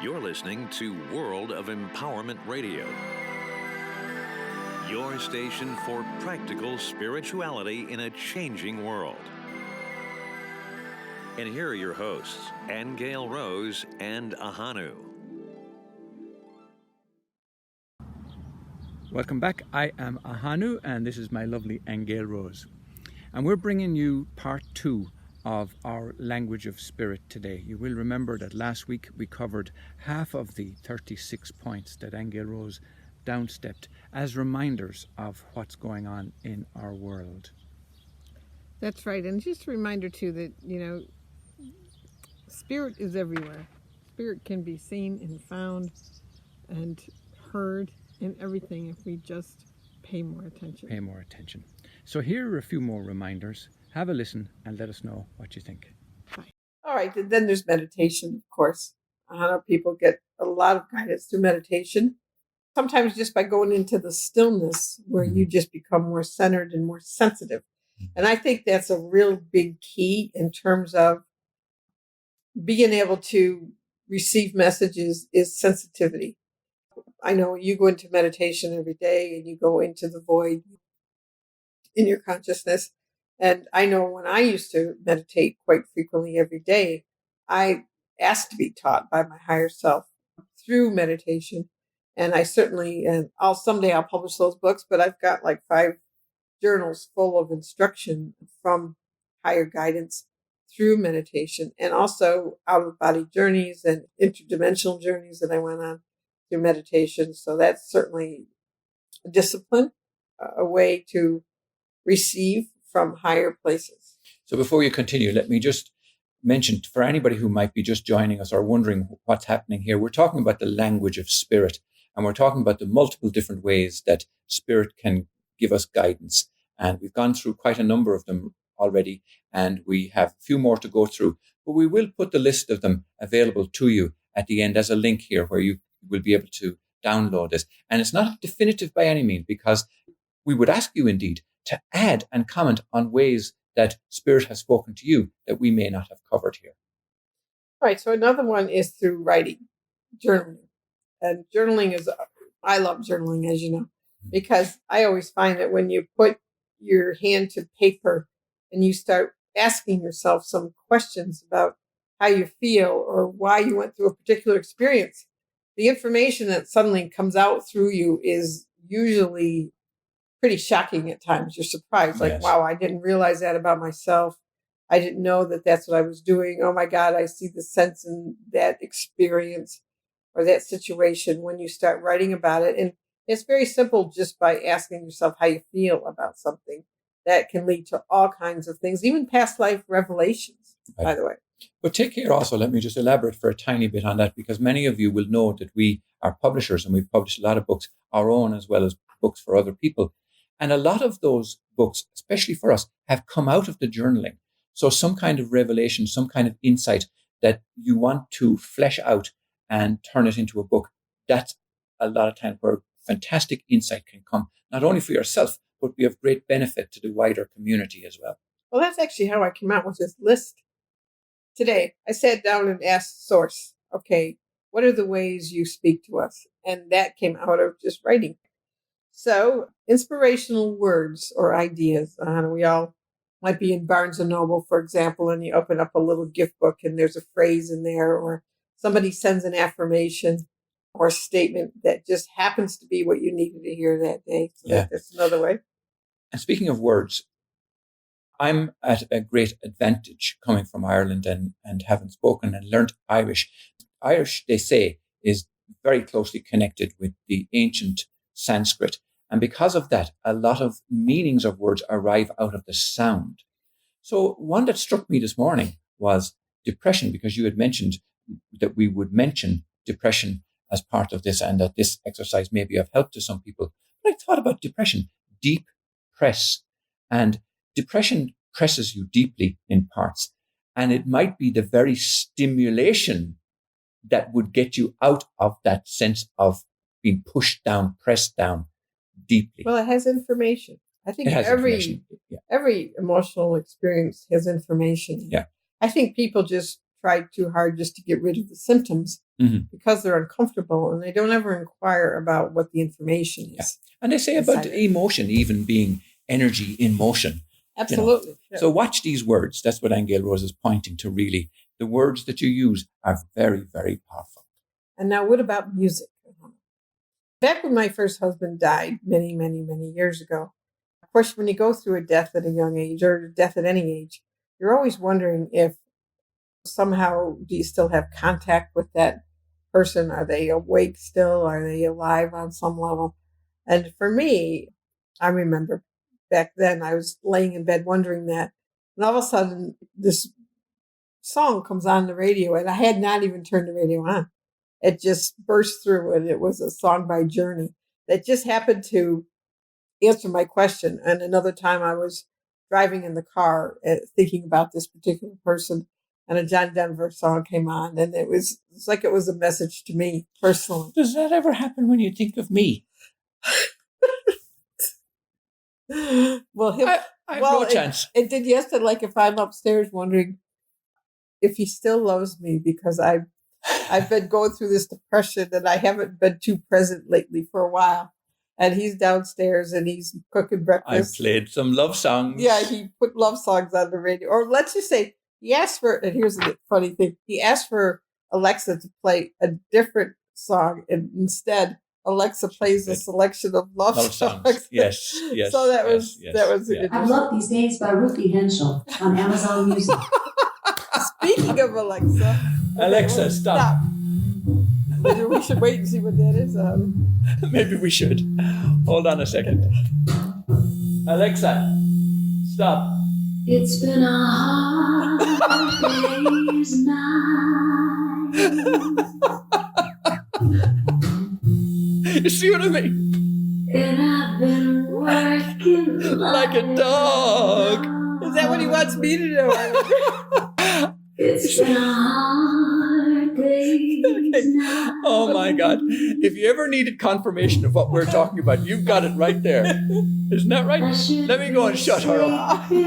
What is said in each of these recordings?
You're listening to World of Empowerment Radio, your station for practical spirituality in a changing world. And here are your hosts, Aingeal Rose and Ahonu. Welcome back. I am Ahonu, and this is my lovely Aingeal Rose. And we're bringing you part 2 of our language of spirit today. You will remember that last week we covered half of the 36 points that Aingeal Rose downstepped as reminders of what's going on in our world. That's right. And just a reminder too that, spirit is everywhere. Spirit can be seen and found and heard in everything if we just pay more attention. So here are a few more reminders. Have a listen and let us know what you think. Bye. All right. And then there's meditation, of course. I know people get a lot of guidance through meditation. Sometimes just by going into the stillness where you just become more centered and more sensitive. And I think that's a real big key in terms of being able to receive messages is sensitivity. I know you go into meditation every day and you go into the void in your consciousness. And I know when I used to meditate quite frequently every day, I asked to be taught by my higher self through meditation. And I certainly, and someday I'll publish those books, but I've got like 5 journals full of instruction from higher guidance through meditation, and also out-of-body journeys and interdimensional journeys that I went on through meditation. So that's certainly a discipline, a way to receive from higher places. So before you continue, let me just mention for anybody who might be just joining us or wondering what's happening here, we're talking about the language of spirit, and we're talking about the multiple different ways that spirit can give us guidance. And we've gone through quite a number of them already, and we have a few more to go through. But we will put the list of them available to you at the end as a link here where you will be able to download this. And it's not definitive by any means, because we would ask you indeed to add and comment on ways that spirit has spoken to you that we may not have covered here. All right. So another one is through writing, journaling. And journaling I love journaling, as you know, because I always find that when you put your hand to paper and you start asking yourself some questions about how you feel or why you went through a particular experience, the information that suddenly comes out through you is usually pretty shocking at times. You're surprised, like, Yes. Wow, I didn't realize that about myself. I didn't know that that's what I was doing. Oh my God, I see the sense in that experience or that situation when you start writing about it. And it's very simple, just by asking yourself how you feel about something. That can lead to all kinds of things, even past life revelations, by the way. But take care also, let me just elaborate for a tiny bit on that, because many of you will know that we are publishers and we've published a lot of books, our own as well as books for other people. And a lot of those books, especially for us, have come out of the journaling. So some kind of revelation, some kind of insight that you want to flesh out and turn it into a book, that's a lot of time where fantastic insight can come, not only for yourself, but be of great benefit to the wider community as well. Well, that's actually how I came out with this list today. I sat down and asked Source, okay, what are the ways you speak to us? And that came out of just writing. So inspirational words or ideas. We all might be in Barnes & Noble, for example, and you open up a little gift book and there's a phrase in there, or somebody sends an affirmation or a statement that just happens to be what you needed to hear that day. So that's another way. And speaking of words, I'm at a great advantage coming from Ireland and having spoken and learned Irish. Irish, they say, is very closely connected with the ancient Sanskrit. And because of that, a lot of meanings of words arrive out of the sound. So one that struck me this morning was depression, because you had mentioned that we would mention depression as part of this and that this exercise may be of help to some people. But I thought about depression, deep press. And depression presses you deeply in parts. And it might be the very stimulation that would get you out of that sense of being pushed down, pressed down deeply. Well, it has information. I think every emotional experience has information. Yeah. I think people just try too hard just to get rid of the symptoms because they're uncomfortable, and they don't ever inquire about what the information is. Yeah. And they say about emotion even being energy in motion. Absolutely. You know? So watch these words. That's what Aingeal Rose is pointing to, really. The words that you use are very, very powerful. And now what about music? Back when my first husband died many, many, many years ago, of course, when you go through a death at a young age or death at any age, you're always wondering if somehow do you still have contact with that person? Are they awake still? Are they alive on some level? And for me, I remember back then I was laying in bed wondering that. And all of a sudden, this song comes on the radio, and I had not even turned the radio on. It just burst through, and it was a song by Journey that just happened to answer my question. And another time I was driving in the car thinking about this particular person, and a John Denver song came on, and it's like it was a message to me personally. Does that ever happen when you think of me? Well, I have no chance. It did yesterday, like if I'm upstairs wondering if he still loves me because I've been going through this depression and I haven't been too present lately for a while. And he's downstairs and he's cooking breakfast. I played some love songs. Yeah, he put love songs on the radio. Or let's just say he asked for, and here's the funny thing, he asked for Alexa to play a different song, and instead Alexa plays a selection of love songs. Yes. So that was a good. I Love These Days by Ruthie Henschel on Amazon Music. Speaking of Alexa, stop. Maybe we should wait and see what that is. Maybe we should. Hold on a second. Alexa, stop. It's been a hard day's night. You see what I mean? And I've been working like a dog. Is that what he wants me to do? It's been a hard day's night. Oh my God. If you ever needed confirmation of what we're talking about, you've got it right there. Isn't that right? Let me go and shut her up. Oh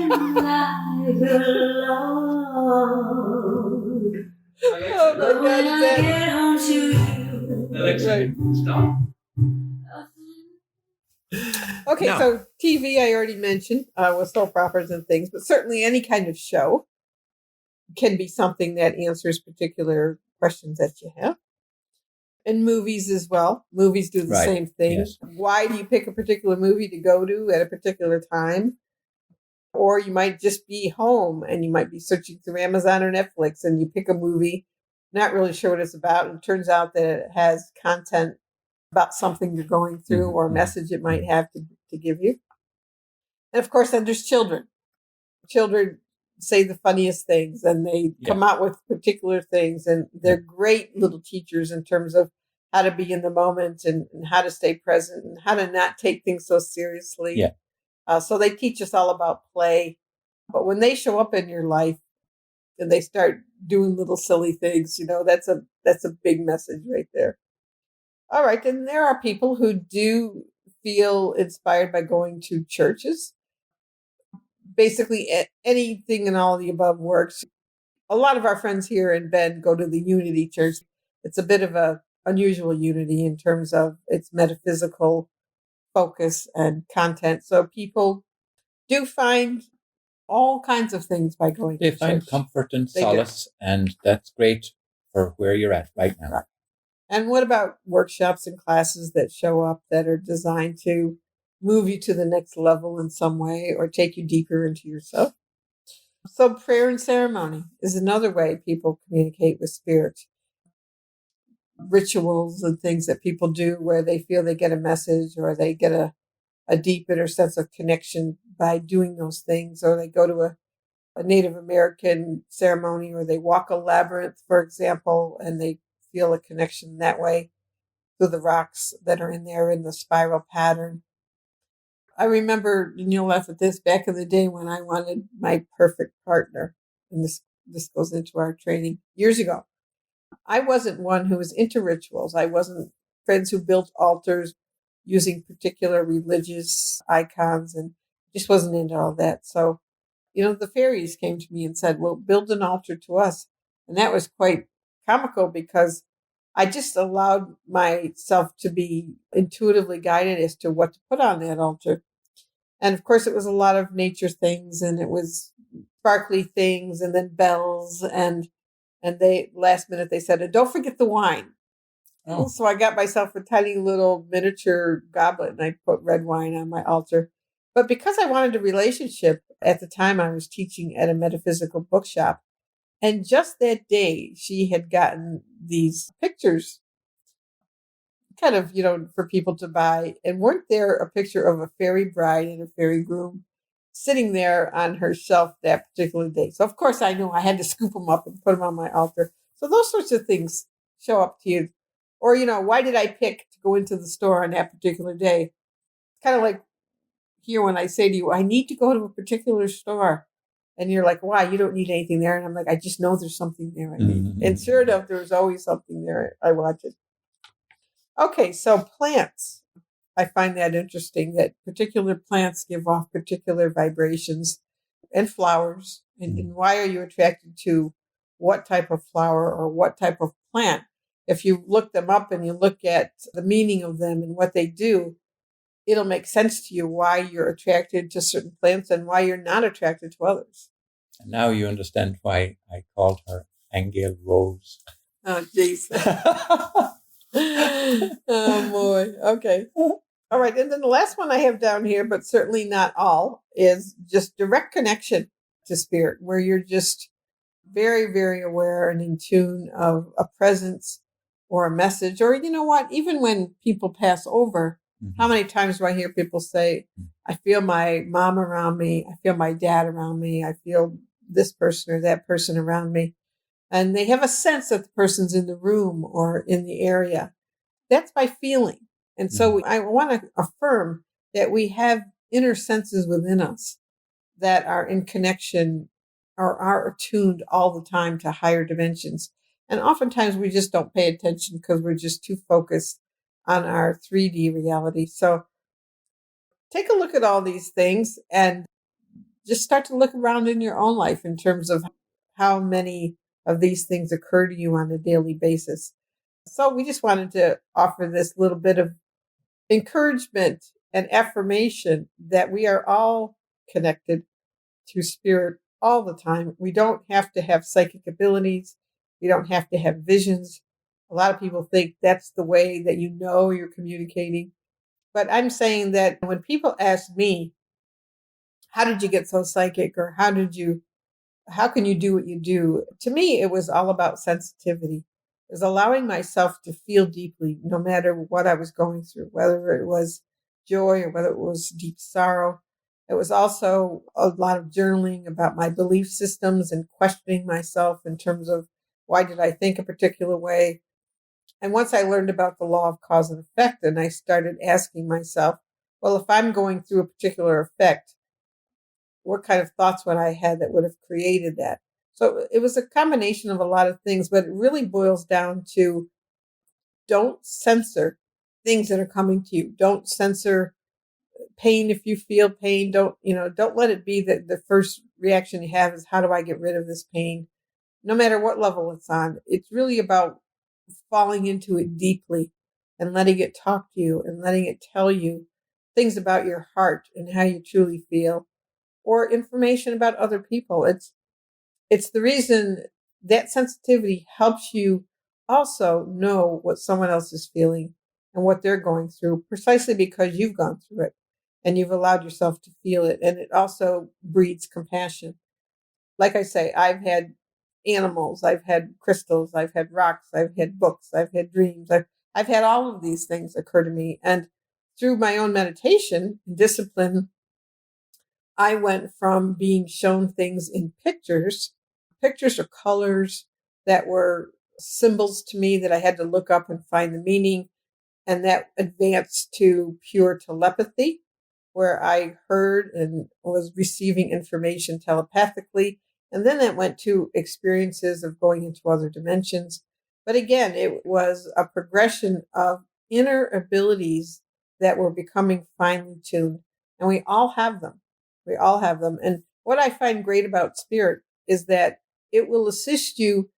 my God, Alexa, stop. Okay, Now, so TV I already mentioned with soap operas and things, but certainly any kind of show can be something that answers particular questions that you have. And movies as well. Movies do the same thing. Yes. Why do you pick a particular movie to go to at a particular time? Or you might just be home and you might be searching through Amazon or Netflix and you pick a movie, not really sure what it's about. And it turns out that it has content about something you're going through or a message it might have to give you. And of course, then there's children. Children say the funniest things and they come out with particular things, and they're great little teachers in terms of how to be in the moment and how to stay present and how to not take things so seriously. Yeah. So they teach us all about play. But when they show up in your life and they start doing little silly things, that's a big message right there. All right, then there are people who do feel inspired by going to churches. Basically, anything and all of the above works. A lot of our friends here in Bend go to the Unity Church. It's a bit of a unusual unity in terms of its metaphysical focus and content. So people do find all kinds of things by going to church. They find comfort and solace, and that's great for where you're at right now. And what about workshops and classes that show up that are designed to move you to the next level in some way or take you deeper into yourself? So prayer and ceremony is another way people communicate with spirit. Rituals and things that people do where they feel they get a message or they get a deep inner sense of connection by doing those things, or they go to a Native American ceremony, or they walk a labyrinth, for example, and they feel a connection that way through the rocks that are in there in the spiral pattern. I remember, and you'll laugh at this, back in the day when I wanted my perfect partner, and this goes into our training years ago. I wasn't one who was into rituals. I wasn't friends who built altars using particular religious icons, and just wasn't into all that. So, the fairies came to me and said, well, build an altar to us. And that was quite comical because I just allowed myself to be intuitively guided as to what to put on that altar. And of course, it was a lot of nature things, and it was sparkly things, and then bells, and they last minute they said, and don't forget the wine. Oh, So I got myself a tiny little miniature goblet, and I put red wine on my altar. But because I wanted a relationship at the time, I was teaching at a metaphysical bookshop, and just that day, she had gotten these pictures kind of, for people to buy. And weren't there a picture of a fairy bride and a fairy groom sitting there on her shelf that particular day? So, of course, I knew I had to scoop them up and put them on my altar. So, those sorts of things show up to you. Or, why did I pick to go into the store on that particular day? It's kind of like here when I say to you, I need to go to a particular store. And you're like, why? You don't need anything there. And I'm like, I just know there's something there I need. And sure enough, there was always something there I wanted. Okay, so plants. I find that interesting that particular plants give off particular vibrations, and flowers. And why are you attracted to what type of flower or what type of plant? If you look them up and you look at the meaning of them and what they do, it'll make sense to you why you're attracted to certain plants and why you're not attracted to others. And now you understand why I called her Aingeal Rose. Oh, jeez. Oh, boy. Okay. All right. And then the last one I have down here, but certainly not all, is just direct connection to spirit, where you're just very, very aware and in tune of a presence or a message. Or, you know what? Even when people pass over, how many times do I hear people say, I feel my mom around me, I feel my dad around me, I feel this person or that person around me. And they have a sense that the person's in the room or in the area. That's by feeling. And so I want to affirm that we have inner senses within us that are in connection or are attuned all the time to higher dimensions. And oftentimes we just don't pay attention because we're just too focused on our 3D reality. So take a look at all these things and just start to look around in your own life in terms of how many of these things occur to you on a daily basis. So we just wanted to offer this little bit of encouragement and affirmation that we are all connected to spirit all the time. We don't have to have psychic abilities. We don't have to have visions. A lot of people think that's the way that you're communicating. But I'm saying that when people ask me, how did you get so psychic? Or how can you do what you do? To me, it was all about sensitivity. It was allowing myself to feel deeply, no matter what I was going through, whether it was joy or whether it was deep sorrow. It was also a lot of journaling about my belief systems and questioning myself in terms of why did I think a particular way. And once I learned about the law of cause and effect, and I started asking myself, well, if I'm going through a particular effect, what kind of thoughts would I had that would have created that? So it was a combination of a lot of things, but it really boils down to don't censor things that are coming to you. Don't censor pain if you feel pain. Don't let it be that the first reaction you have is how do I get rid of this pain? No matter what level it's on. It's really about falling into it deeply and letting it talk to you and letting it tell you things about your heart and how you truly feel, or information about other people. It's the reason that sensitivity helps you also know what someone else is feeling and what they're going through, precisely because you've gone through it and you've allowed yourself to feel it. And it also breeds compassion. Like I say, I've had animals, I've had crystals, I've had rocks, I've had books, I've had dreams. I've had all of these things occur to me. And through my own meditation and discipline, I went from being shown things in pictures or colors that were symbols to me that I had to look up and find the meaning. And that advanced to pure telepathy, where I heard and was receiving information telepathically. And then it went to experiences of going into other dimensions. But again, it was a progression of inner abilities that were becoming finely tuned. And we all have them. We all have them. And what I find great about spirit is that it will assist you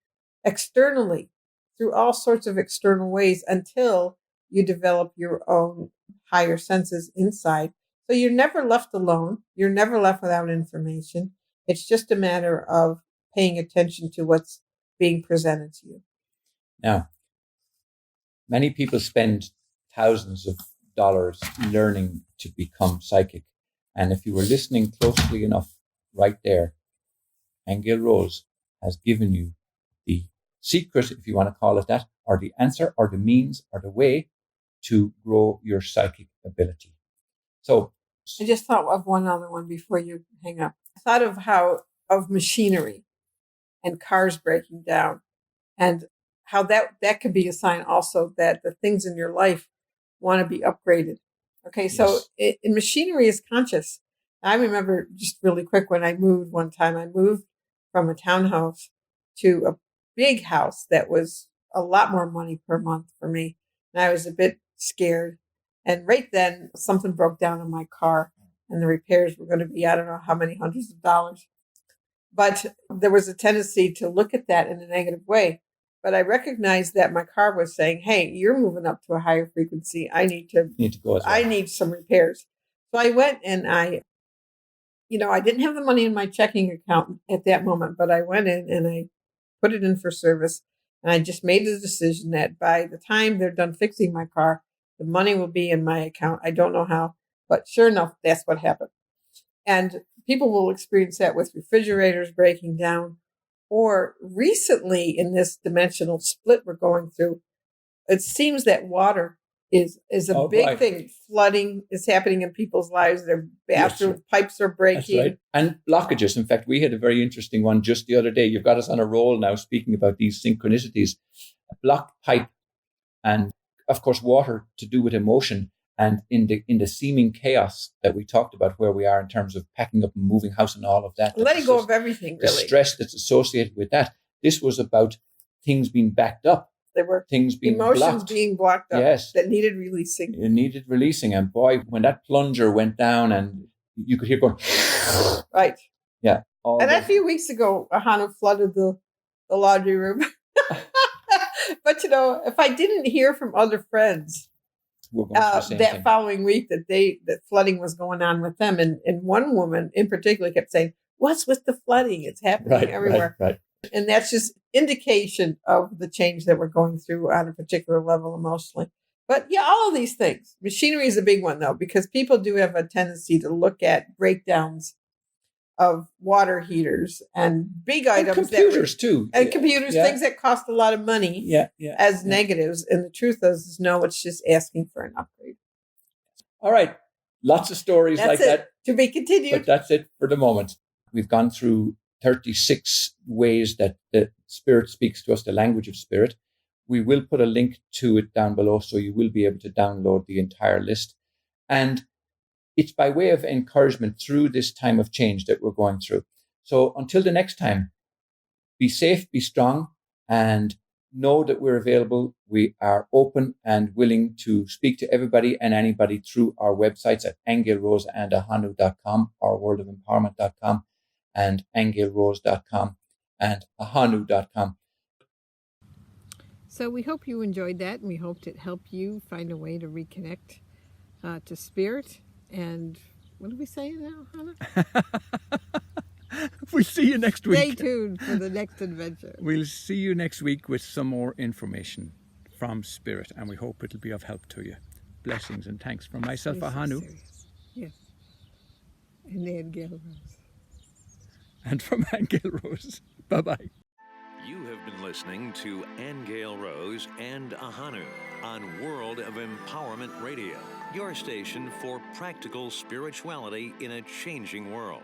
externally through all sorts of external ways until you develop your own higher senses inside. So you're never left alone. You're never left without information. It's just a matter of paying attention to what's being presented to you. Now, many people spend thousands of dollars learning to become psychic. And if you were listening closely enough right there, Aingeal Rose has given you the secret, if you want to call it that, or the answer, or the means, or the way to grow your psychic ability. So I just thought of one other one before you hang up. I thought of machinery and cars breaking down, and how that could be a sign also that the things in your life want to be upgraded. Okay, so yes, machinery is conscious. I remember just really quick when I moved one time, I moved from a townhouse to a big house that was a lot more money per month for me. And I was a bit scared. And right then, something broke down in my car, and the repairs were going to be, I don't know how many hundreds of dollars. But there was a tendency to look at that in a negative way. But I recognized that my car was saying, hey, you're moving up to a higher frequency. I need to go as well. I need some repairs. So I went and I didn't have the money in my checking account at that moment, but I went in and I put it in for service. And I just made the decision that by the time they're done fixing my car, the money will be in my account. I don't know how, but sure enough, that's what happened. And people will experience that with refrigerators breaking down. Or recently in this dimensional split we're going through, it seems that water is a big thing. Flooding is happening in people's lives. Their bathroom pipes are breaking. That's right. And blockages. In fact, we had a very interesting one just the other day. You've got us on a roll now speaking about these synchronicities. A blocked pipe and, of course, water to do with emotion. And in the seeming chaos that we talked about where we are in terms of packing up and moving house and all of that. Letting go of everything, really. The stress that's associated with that. This was about things being backed up. There were things being emotions blocked. being blocked up. Yes. That needed releasing. It needed releasing. And boy, when that plunger went down and you could hear going. Right. Yeah. And a few weeks ago, Ahonu flooded the laundry room. But, if I didn't hear from other friends that following week that flooding was going on with them, and one woman in particular kept saying, what's with the flooding? It's happening everywhere. Right. And that's just indication of the change that we're going through on a particular level emotionally. But yeah, all of these things. Machinery is a big one, though, because people do have a tendency to look at breakdowns of water heaters and big items. And computers, too. And computers, things that cost a lot of money as negatives. And the truth is, no, it's just asking for an upgrade. All right. Lots of stories like that. To be continued. But that's it for the moment. We've gone through 36 ways that the Spirit speaks to us, the language of Spirit. We will put a link to it down below, so you will be able to download the entire list. And it's by way of encouragement through this time of change that we're going through. So until the next time, be safe, be strong, and know that we're available. We are open and willing to speak to everybody and anybody through our websites at aingealroseandahonu.com or worldofempowerment.com. and aingealrose.com and ahonu.com. So we hope you enjoyed that, and we hoped it helped you find a way to reconnect to Spirit. And what are we saying now, Hannah? We'll see you next week. Stay tuned for the next adventure. We'll see you next week with some more information from Spirit, and we hope it'll be of help to you. Blessings and thanks from myself, Ahonu. Yes. And Aingeal Rose. And from Aingeal Rose. Bye-bye. You have been listening to Aingeal Rose and Ahonu on World of Empowerment Radio, your station for practical spirituality in a changing world.